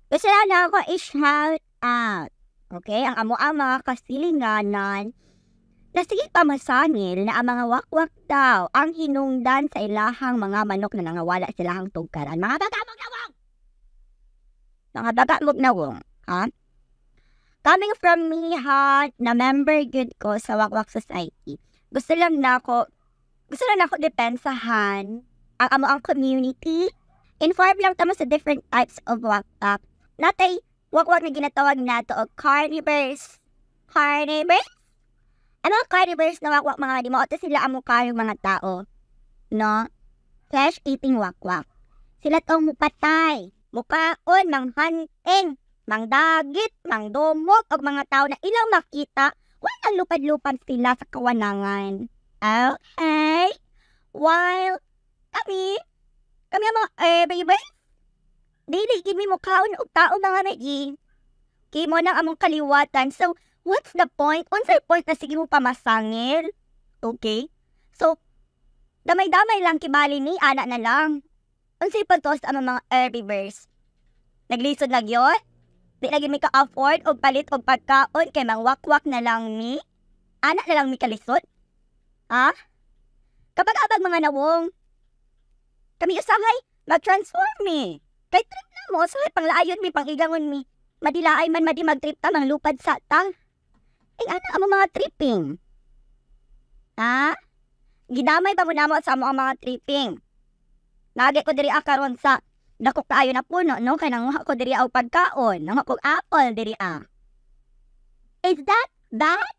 Gusto na ako i-shout out. Okay, ang amo ang mga kasilinganan na sige pamasangil na ang mga wakwak daw ang hinungdan sa ilahang mga manok na nangawala silahang tugkaran. Mga bagamog nawong! Mga bagamog nawong, ha? Coming from me, ha, na member good ko sa Wakwak Society. Gusto lang na ako depensahan ang amo ang community. Inform lang tamo sa different types of wakwak. Natay wakwak na ginatawag nato og carnivores. Carnivores? Ang mga carnivores na wakwak mga di maoto sila amo kayong mga tao. No? Flesh-eating wakwak. Sila tong mupatay, mukaon, manghunting, mangdagit, mangdumog, og mga tao na ilang makita, walang lupad-lupad sila sa kawanangan. Okay? While kami ang mga baby, dili gimi mo kaon og tao mga nagi. Kimo nang among kaliwatan. So, what's the point? Unsay point na sige mo pamasangil? Okay? So, damay-damay lang kibali ni ana na lang. Unsay pantos ang mga herbivores? Naglisod na gyud? Di lagi mi ka-afford og palit og pagkaon kay mangwakwak na lang mi? Ana na lang mi kalisod? Ha? Kapag abag mga nawong, kami usahay, mag-transform mi. Kay trip na mo, so panglaayon mi, pangigangon mi. Madilaay man madi mag-trip ta, mang lupad sa tang. Ana ang mga tripping. Ha? Gidamay ba mo namo sa mga tripping? Nagay ko diri karon sa dako kaayo na puno, no? Kay nanguha ko diri og pagkaon, nanguha ko apple diri. Is that bad?